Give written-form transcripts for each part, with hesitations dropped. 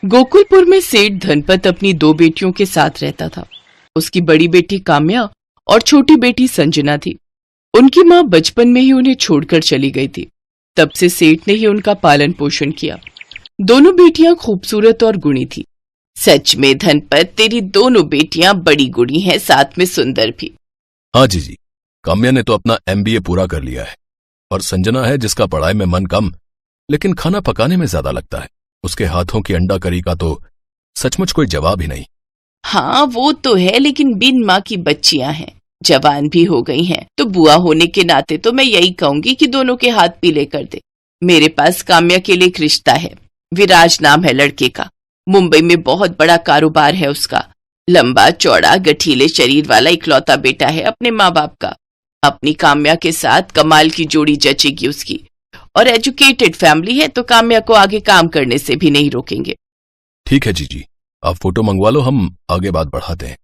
गोकुलपुर में सेठ धनपत अपनी दो बेटियों के साथ रहता था। उसकी बड़ी बेटी काम्या और छोटी बेटी संजना थी। उनकी माँ बचपन में ही उन्हें छोड़कर चली गई थी। तब से सेठ ने ही उनका पालन पोषण किया। दोनों बेटियां खूबसूरत और गुणी थी। सच में धनपत, तेरी दोनों बेटियां बड़ी गुणी हैं, साथ में सुंदर भी। हाँ जी, काम्या ने तो अपना MBA पूरा कर लिया है और संजना है जिसका पढ़ाई में मन कम लेकिन खाना पकाने में ज्यादा लगता है। उसके हाथों की अंडा करी का तो सचमुच कोई जवाब ही नहीं। हाँ वो तो है, लेकिन बिन माँ की बच्चियां हैं, जवान भी हो गई हैं, तो बुआ होने के नाते तो मैं यही कहूंगी कि दोनों के हाथ पीले कर दे। मेरे पास काम्या के लिए एक रिश्ता है। विराज नाम है लड़के का। मुंबई में बहुत बड़ा कारोबार है उसका। लंबा चौड़ा गठीले शरीर वाला इकलौता बेटा है अपने माँ बाप का। अपनी काम्या के साथ कमाल की जोड़ी जचेगी उसकी। और एजुकेटेड फैमिली है तो काम्या को आगे काम करने से भी नहीं रोकेंगे। ठीक है जीजी, आप फोटो मंगवा लो, हम आगे बात बढ़ाते हैं।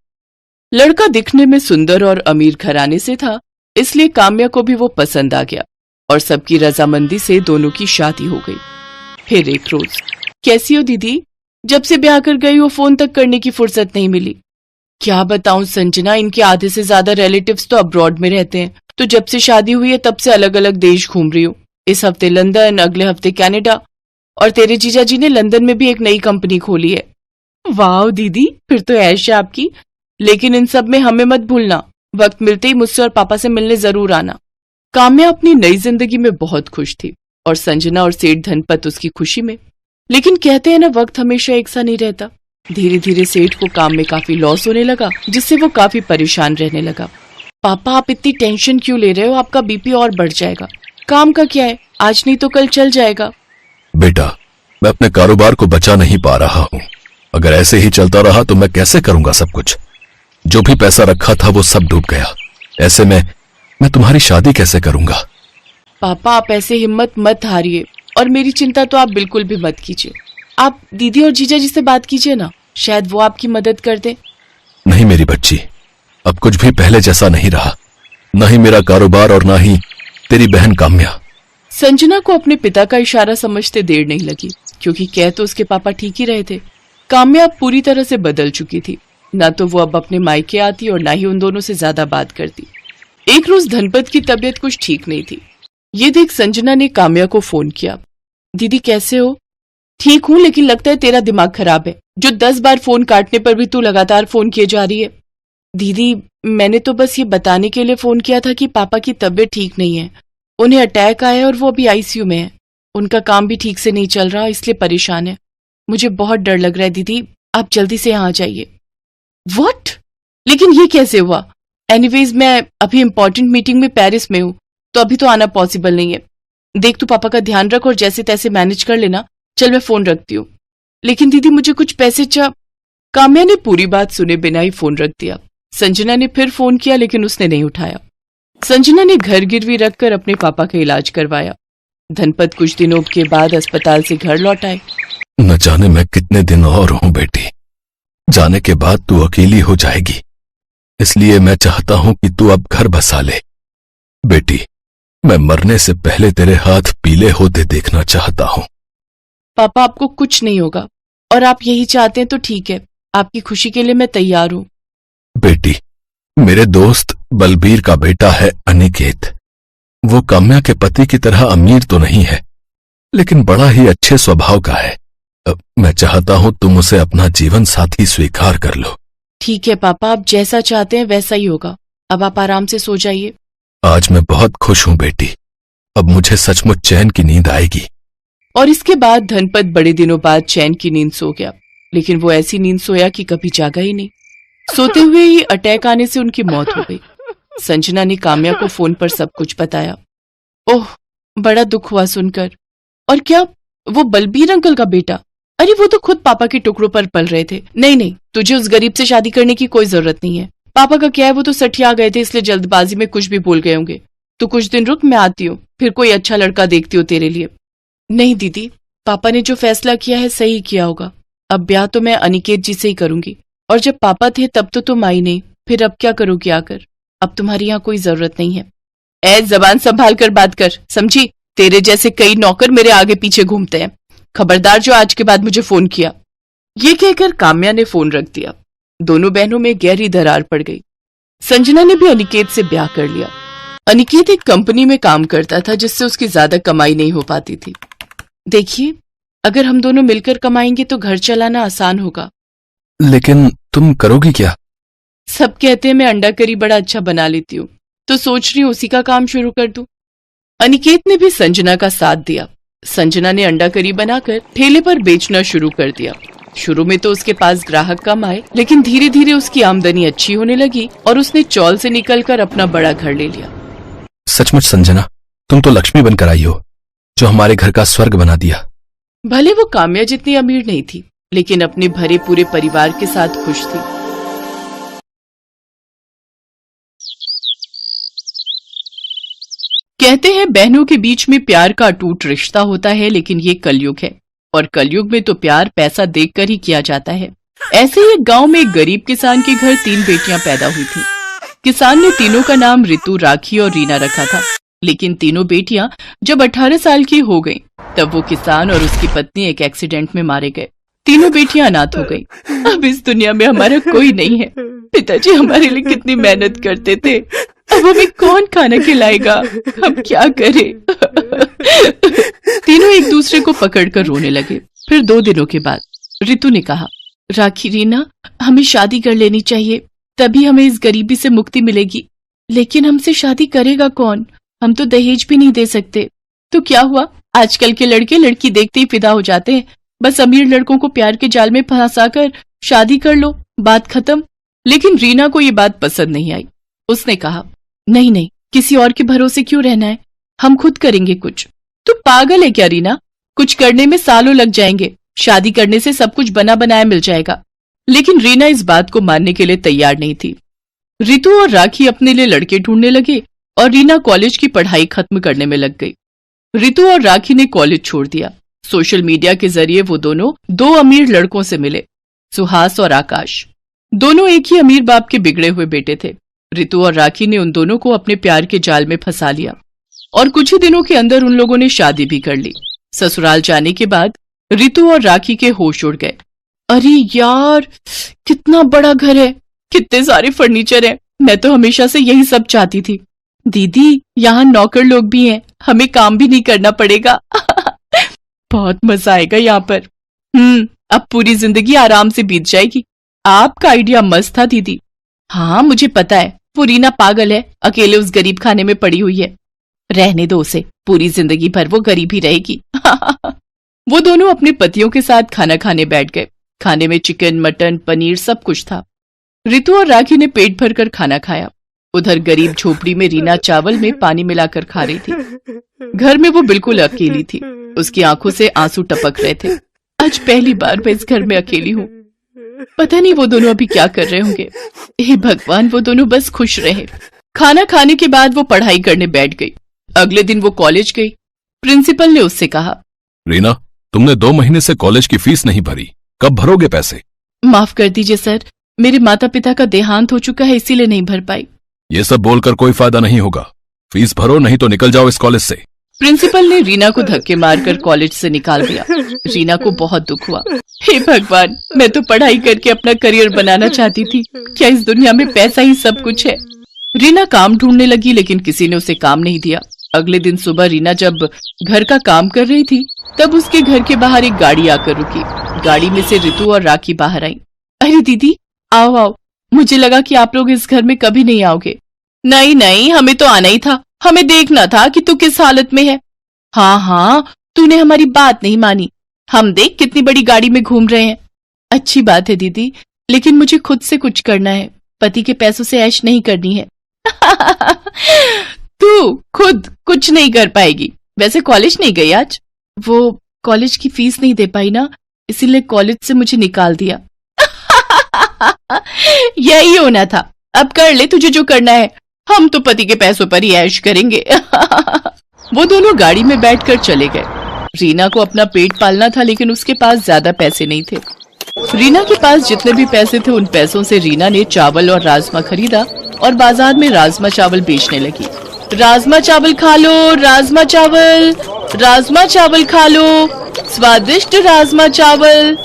लड़का दिखने में सुंदर और अमीर घराने से था, इसलिए काम्या को भी वो पसंद आ गया और सबकी रजामंदी से दोनों की शादी हो गई। फिर एक रोज, कैसी हो दीदी? जब से ब्याह कर गई हो फोन तक करने की फुर्सत नहीं मिली। क्या बताऊं संजना, इनके आधे से ज्यादा रिलेटिव्स तो अब्रॉड में रहते हैं, तो जब से शादी हुई है तब से अलग अलग देश घूम रही हूँ। इस हफ्ते लंदन, अगले हफ्ते कनाडा, और तेरे जीजा जी ने लंदन में भी एक नई कंपनी खोली है। वाह दीदी, फिर तो ऐश है आपकी। लेकिन इन सब में हमें मत भूलना, वक्त मिलते ही मुझसे और पापा से मिलने जरूर आना। काम्या अपनी नई जिंदगी में बहुत खुश थी और संजना और सेठ धनपत उसकी खुशी में। लेकिन कहते हैं ना, वक्त हमेशा एक सा नहीं रहता। धीरे धीरे सेठ को काम में काफी लॉस होने लगा, जिससे वो काफी परेशान रहने लगा। पापा आप इतनी टेंशन क्यों ले रहे हो? आपका बीपी और बढ़ जाएगा। काम का क्या है, आज नहीं तो कल चल जाएगा। बेटा, मैं अपने कारोबार को बचा नहीं पा रहा हूँ। अगर ऐसे ही चलता रहा तो मैं कैसे करूंगा सब कुछ? जो भी पैसा रखा था वो सब डूब गया। ऐसे में मैं तुम्हारी शादी कैसे करूंगा? पापा आप ऐसे हिम्मत मत हारिए, और मेरी चिंता तो आप बिल्कुल भी मत कीजिए। आप दीदी और जीजा जी से बात कीजिए ना, शायद वो आपकी मदद कर दे। नहीं मेरी बच्ची, अब कुछ भी पहले जैसा नहीं रहा। न ही मेरा कारोबार और न ही तेरी बहन काम्या। संजना को अपने पिता का इशारा समझते देर नहीं लगी, क्योंकि कह तो उसके पापा ठीक ही रहे थे। काम्या अब पूरी तरह से बदल चुकी थी। न तो वो अब अपने मायके आती और न ही उन दोनों से ज्यादा बात करती। एक रोज धनपत की तबीयत कुछ ठीक नहीं थी। ये देख संजना ने काम्या को फोन किया। दीदी कैसे हो? ठीक हूँ, लेकिन लगता है तेरा दिमाग खराब है, जो 10 बार फोन काटने पर भी तू लगातार फोन किए जा रही है। दीदी मैंने तो बस ये बताने के लिए फोन किया था कि पापा की तबीयत ठीक नहीं है। उन्हें अटैक आया और वो अभी ICU में है। उनका काम भी ठीक से नहीं चल रहा, इसलिए परेशान है। मुझे बहुत डर लग रहा है दीदी, आप जल्दी से यहाँ आ जाइए। व्हाट? लेकिन ये कैसे हुआ? एनीवेज मैं अभी इंपॉर्टेंट मीटिंग में पेरिस में हूँ, तो अभी तो आना पॉसिबल नहीं है। देख तू पापा का ध्यान रख और जैसे तैसे मैनेज कर लेना। चल मैं फोन रखती हूँ। लेकिन दीदी मुझे कुछ पैसे काम्या ने पूरी बात सुने बिना ही फोन रख दिया। संजना ने फिर फोन किया, लेकिन उसने नहीं उठाया। संजना ने घर गिरवी रखकर अपने पापा का इलाज करवाया। धनपत कुछ दिनों के बाद अस्पताल से घर लौट आए। न जाने मैं कितने दिन और हूं बेटी। जाने के बाद तू अकेली हो जाएगी, इसलिए मैं चाहता हूं कि तू अब घर बसा ले। बेटी, मैं मरने से पहले तेरे हाथ पीले होते देखना चाहता हूं। पापा आपको कुछ नहीं होगा, और आप यही चाहते हैं तो ठीक है। आपकी खुशी के लिए मैं तैयार हूं। बेटी, मेरे दोस्त बलबीर का बेटा है अनिकेत। वो काम्या के पति की तरह अमीर तो नहीं है, लेकिन बड़ा ही अच्छे स्वभाव का है। मैं चाहता हूं तुम उसे अपना जीवन साथी स्वीकार कर लो। ठीक है पापा, आप जैसा चाहते हैं वैसा ही होगा। अब आप आराम से सो जाइए। आज मैं बहुत खुश हूं बेटी, अब मुझे सचमुच चैन की नींद आएगी। और इसके बाद धनपत बड़े दिनों बाद चैन की नींद सो गया, लेकिन वो ऐसी नींद सोया कि कभी जागा ही नहीं। सोते हुए ही अटैक आने से उनकी मौत हो गई। संजना ने काम्या को फोन पर सब कुछ बताया। ओह, बड़ा दुख हुआ सुनकर। और क्या वो बलबीर अंकल का बेटा? अरे वो तो खुद पापा के टुकड़ों पर पल रहे थे। नहीं नहीं, तुझे उस गरीब से शादी करने की कोई जरूरत नहीं है। पापा का क्या है, वो तो सठिया गए थे, इसलिए जल्दबाजी में कुछ भी बोल गए होंगे। तो कुछ दिन रुक, मैं आती हूँ, फिर कोई अच्छा लड़का देखती हूँ तेरे लिए। नहीं दीदी, पापा ने जो फैसला किया है सही किया होगा। अब ब्याह तो मैं अनिकेत जी से ही करूंगी, और जब पापा थे तब तो तुम आई नहीं, फिर अब क्या करोगी आकर? अब तुम्हारी यहाँ कोई जरूरत नहीं है। ऐ जबान संभाल कर बात कर, समझी? तेरे जैसे कई नौकर मेरे आगे पीछे घूमते हैं। खबरदार जो आज के बाद मुझे फोन किया। ये कहकर काम्या ने फोन रख दिया। दोनों बहनों में गहरी दरार पड़ गई। संजना ने भी अनिकेत से ब्याह कर लिया। अनिकेत एक कंपनी में काम करता था जिससे उसकी ज्यादा कमाई नहीं हो पाती थी। देखिए, अगर हम दोनों मिलकर कमाएंगे तो घर चलाना आसान होगा। लेकिन तुम करोगी क्या? सब कहते हैं मैं अंडा करी बड़ा अच्छा बना लेती हूँ, तो सोच रही हूँ उसी का काम शुरू कर दूं। अनिकेत ने भी संजना का साथ दिया। संजना ने अंडा करी बनाकर ठेले पर बेचना शुरू कर दिया। शुरू में तो उसके पास ग्राहक कम आए, लेकिन धीरे धीरे उसकी आमदनी अच्छी होने लगी और उसने चौल से निकलकर अपना बड़ा घर ले लिया। सचमुच संजना, तुम तो लक्ष्मी बनकर आई हो, जो हमारे घर का स्वर्ग बना दिया। भले वो काम्या जितनी अमीर नहीं थी, लेकिन अपने भरे पूरे परिवार के साथ खुश थी। कहते हैं बहनों के बीच में प्यार का अटूट रिश्ता होता है, लेकिन ये कलयुग है और कलयुग में तो प्यार पैसा देखकर ही किया जाता है। ऐसे ही एक गांव में एक गरीब किसान के घर 3 बेटियां पैदा हुई थी। किसान ने तीनों का नाम रितु, राखी और रीना रखा था, लेकिन तीनों बेटियां जब 18 साल की हो गईं, तब वो किसान और उसकी पत्नी एक एक्सीडेंट में मारे गए। तीनों बेटियां अनाथ हो गईं। अब इस दुनिया में हमारा कोई नहीं है। पिताजी हमारे लिए कितनी मेहनत करते थे, अब हमें कौन खाना खिलाएगा, हम क्या करें? तीनों एक दूसरे को पकड़कर रोने लगे। फिर 2 दिनों के बाद रितु ने कहा, राखी, रीना, हमें शादी कर लेनी चाहिए, तभी हमें इस गरीबी से मुक्ति मिलेगी। लेकिन हमसे शादी करेगा कौन? हम तो दहेज भी नहीं दे सकते। तो क्या हुआ, आजकल के लड़के लड़की देखते ही फिदा हो जाते हैं। बस अमीर लड़कों को प्यार के जाल में फंसाकर शादी कर लो, बात खत्म। लेकिन रीना को ये बात पसंद नहीं आई। उसने कहा, नहीं नहीं, किसी और के भरोसे क्यों रहना है, हम खुद करेंगे कुछ। तू पागल है क्या रीना? कुछ करने में सालों लग जाएंगे, शादी करने से सब कुछ बना बनाया मिल जाएगा। लेकिन रीना इस बात को मानने के लिए तैयार नहीं थी। रितु और राखी अपने लिए लड़के ढूंढने लगे और रीना कॉलेज की पढ़ाई खत्म करने में लग गई। रितु और राखी ने कॉलेज छोड़ दिया। सोशल मीडिया के जरिए वो दोनों 2 अमीर लड़कों से मिले, सुहास और आकाश। दोनों एक ही अमीर बाप के बिगड़े हुए बेटे थे। रितु और राखी ने उन दोनों को अपने प्यार के जाल में फंसा लिया और कुछ ही दिनों के अंदर उन लोगों ने शादी भी कर ली। ससुराल जाने के बाद रितु और राखी के होश उड़ गए। अरे यार, कितना बड़ा घर है, कितने सारे फर्नीचर है, मैं तो हमेशा से यही सब चाहती थी। दीदी, यहाँ नौकर लोग भी हैं, हमें काम भी नहीं करना पड़ेगा। बहुत मजा आएगा यहाँ पर। अब पूरी जिंदगी आराम से बीत जाएगी। आपका आइडिया मस्त था दीदी। हाँ, मुझे पता है, वो रीना पागल है, अकेले उस गरीब खाने में पड़ी हुई है। रहने दो उसे, पूरी जिंदगी भर वो गरीब ही रहेगी। वो दोनों अपने पतियों के साथ खाना खाने बैठ गए। खाने में चिकन, मटन, पनीर सब कुछ था। रितु और राखी ने पेट भरकर खाना खाया। उधर गरीब झोपड़ी में रीना चावल में पानी मिलाकर खा रही थी। घर में वो बिल्कुल अकेली थी। उसकी आंखों से आंसू टपक रहे थे। आज पहली बार मैं इस घर में अकेली हूँ। पता नहीं वो दोनों अभी क्या कर रहे होंगे। हे भगवान, वो दोनों बस खुश रहे। खाना खाने के बाद वो पढ़ाई करने बैठ गई। अगले दिन वो कॉलेज गई। प्रिंसिपल ने उससे कहा, रीना, तुमने 2 महीने से कॉलेज की फीस नहीं भरी, कब भरोगे पैसे? माफ कर दीजिए सर, मेरे माता पिता का देहांत हो चुका है, इसीलिए नहीं भर पाई। ये सब बोलकर कोई फायदा नहीं होगा। फीस भरो, नहीं तो निकल जाओ इस कॉलेज से। प्रिंसिपल ने रीना को धक्के मारकर कॉलेज से निकाल दिया। रीना को बहुत दुख हुआ। हे भगवान, मैं तो पढ़ाई करके अपना करियर बनाना चाहती थी, क्या इस दुनिया में पैसा ही सब कुछ है? रीना काम ढूंढने लगी, लेकिन किसी ने उसे काम नहीं दिया। अगले दिन सुबह रीना जब घर का काम कर रही थी, तब उसके घर के बाहर एक गाड़ी आकर रुकी। गाड़ी में से रितु और राखी बाहर आई। अरे दीदी, आओ आओ, मुझे लगा कि आप लोग इस घर में कभी नहीं आओगे। नहीं नहीं, हमें तो आना ही था, हमें देखना था कि तू किस हालत में है। हाँ हाँ, तूने हमारी बात नहीं मानी। हम देख कितनी बड़ी गाड़ी में घूम रहे हैं। अच्छी बात है दीदी, लेकिन मुझे खुद से कुछ करना है, पति के पैसों से ऐश नहीं करनी है। तू खुद कुछ नहीं कर पाएगी। वैसे कॉलेज नहीं गई आज? वो कॉलेज की फीस नहीं दे पाई ना, इसीलिए कॉलेज से मुझे निकाल दिया। यही होना था। अब कर ले तुझे जो करना है, हम तो पति के पैसों पर ही ऐश करेंगे। वो दोनों गाड़ी में बैठकर चले गए। रीना को अपना पेट पालना था, लेकिन उसके पास ज्यादा पैसे नहीं थे। रीना के पास जितने भी पैसे थे, उन पैसों से रीना ने चावल और राजमा खरीदा और बाजार में राजमा चावल बेचने लगी। राजमा चावल खा लो, राजमा चावल खा लो, स्वादिष्ट राजमा चावल।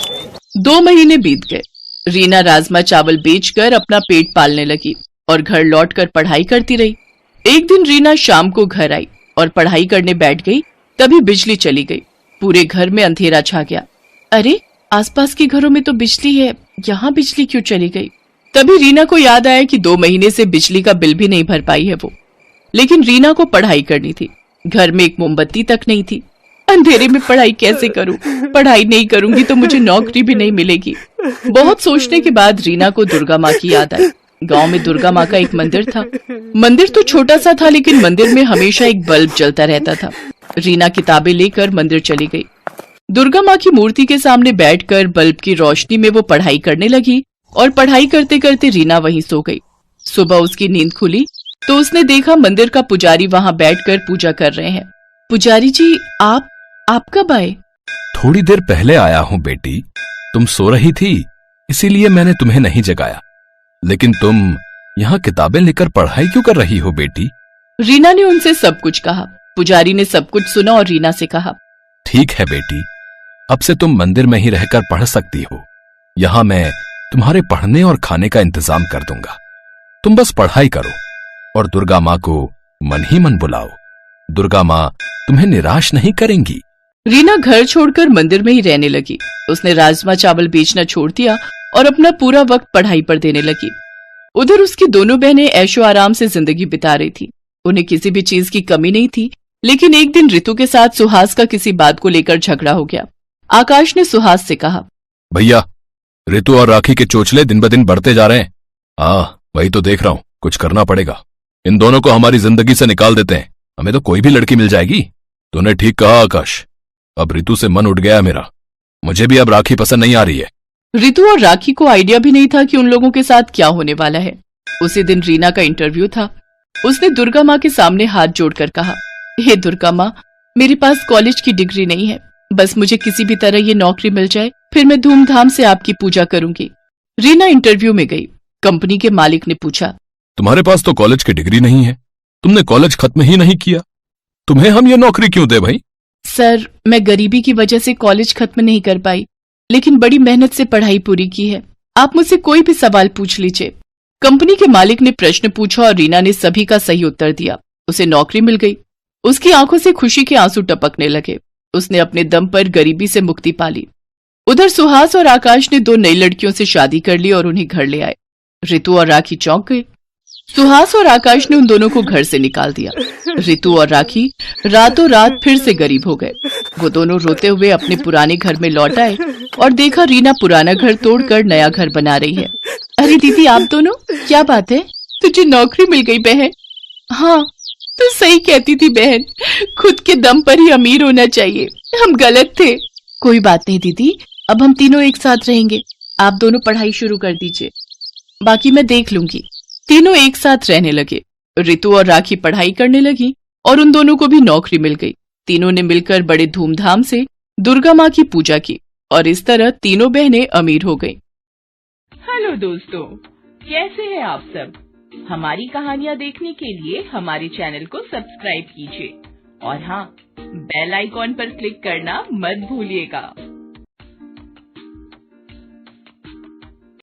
2 महीने बीत गए। रीना राजमा चावल बेचकर अपना पेट पालने लगी और घर लौटकर पढ़ाई करती रही। एक दिन रीना शाम को घर आई और पढ़ाई करने बैठ गई। तभी बिजली चली गई। पूरे घर में अंधेरा छा गया। अरे, आसपास के घरों में तो बिजली है, यहाँ बिजली क्यों चली गई? तभी रीना को याद आया कि 2 महीने से बिजली का बिल भी नहीं भर पाई है वो। लेकिन रीना को पढ़ाई करनी थी। घर में एक मोमबत्ती तक नहीं थी। अंधेरे में पढ़ाई कैसे करूं? पढ़ाई नहीं करूंगी तो मुझे नौकरी भी नहीं मिलेगी। बहुत सोचने के बाद रीना को दुर्गा माँ की याद आई। गांव में दुर्गा माँ का एक मंदिर था। मंदिर तो छोटा सा था, लेकिन मंदिर में हमेशा एक बल्ब जलता रहता था। रीना किताबें लेकर मंदिर चली गई। दुर्गा माँ की मूर्ति के सामने बैठकर बल्ब की रोशनी में वो पढ़ाई करने लगी और पढ़ाई करते करते रीना वहीं सो गई। सुबह उसकी नींद खुली तो उसने देखा मंदिर का पुजारी वहां बैठकर पूजा कर रहे हैं। पुजारी जी, आप कब आए? थोड़ी देर पहले आया हूं बेटी। तुम सो रही थी, इसीलिए मैंने तुम्हें नहीं जगाया। लेकिन तुम यहाँ किताबें लेकर पढ़ाई क्यों कर रही हो बेटी? रीना ने उनसे सब कुछ कहा। पुजारी ने सब कुछ सुना और रीना से कहा, ठीक है बेटी, अब से तुम मंदिर में ही रहकर पढ़ सकती हो। यहाँ मैं तुम्हारे पढ़ने और खाने का इंतजाम कर दूंगा। तुम बस पढ़ाई करो और दुर्गा माँ को मन ही मन बुलाओ। दुर्गा माँ तुम्हें निराश नहीं करेंगी। रीना घर छोड़कर मंदिर में ही रहने लगी। उसने राजमा चावल बेचना छोड़ दिया और अपना पूरा वक्त पढ़ाई पर देने लगी। उधर उसकी दोनों बहनें ऐशो आराम से जिंदगी बिता रही थी। उन्हें किसी भी चीज की कमी नहीं थी। लेकिन एक दिन ऋतु के साथ सुहास का किसी बात को लेकर झगड़ा हो गया। आकाश ने सुहास से कहा, भैया, ऋतु और राखी के चोचले दिन ब दिन बढ़ते जा रहे हैं। हाँ, वही तो देख रहा हूँ। कुछ करना पड़ेगा। इन दोनों को हमारी जिंदगी से निकाल देते हैं। हमें तो कोई भी लड़की मिल जाएगी। तूने ठीक कहा आकाश। अब ऋतु से मन उठ गया मेरा। मुझे भी अब राखी पसंद नहीं आ रही है। ऋतु और राखी को आइडिया भी नहीं था कि उन लोगों के साथ क्या होने वाला है। उसी दिन रीना का इंटरव्यू था। उसने दुर्गा माँ के सामने हाथ जोड़कर कहा, हे दुर्गा माँ, मेरे पास कॉलेज की डिग्री नहीं है। बस मुझे किसी भी तरह ये नौकरी मिल जाए, फिर मैं धूमधाम से आपकी पूजा करूंगी। रीना इंटरव्यू में गई। कंपनी के मालिक ने पूछा, तुम्हारे पास तो कॉलेज की डिग्री नहीं है। तुमने कॉलेज खत्म ही नहीं किया। तुम्हें हम ये नौकरी क्यों दे भाई? सर, मैं गरीबी की वजह से कॉलेज खत्म नहीं कर पाई, लेकिन बड़ी मेहनत से पढ़ाई पूरी की है। आप मुझसे कोई भी सवाल पूछ लीजिए। कंपनी के मालिक ने प्रश्न पूछा और रीना ने सभी का सही उत्तर दिया। उसे नौकरी मिल गई। उसकी आंखों से खुशी के आंसू टपकने लगे। उसने अपने दम पर गरीबी से मुक्ति पाली। उधर सुहास और आकाश ने 2 नई लड़कियों से शादी कर ली और उन्हें घर ले आए। ऋतु और राखी चौंक गए। सुहास और आकाश ने उन दोनों को घर से निकाल दिया। ऋतु और राखी रातों रात फिर से गरीब हो गए। वो दोनों रोते हुए अपने पुराने घर में लौट आए और देखा रीना पुराना घर तोड़कर नया घर बना रही है। अरे दीदी, आप दोनों, क्या बात है? तुझे नौकरी मिल गई बहन। हाँ, तू सही कहती थी बहन। खुद के दम पर ही अमीर होना चाहिए। हम गलत थे। कोई बात नहीं दीदी, अब हम तीनों एक साथ रहेंगे। आप दोनों पढ़ाई शुरू कर दीजिए, बाकी मैं देख लूंगी। तीनों एक साथ रहने लगे। ऋतु और राखी पढ़ाई करने लगी और उन दोनों को भी नौकरी मिल गई। तीनों ने मिलकर बड़े धूमधाम से दुर्गा माँ की पूजा की और इस तरह तीनों बहनें अमीर हो गईं। हेलो दोस्तों, कैसे हैं आप सब? हमारी कहानियाँ देखने के लिए हमारे चैनल को सब्सक्राइब कीजिए और हाँ, बेल आइकॉन पर क्लिक करना मत भूलिएगा।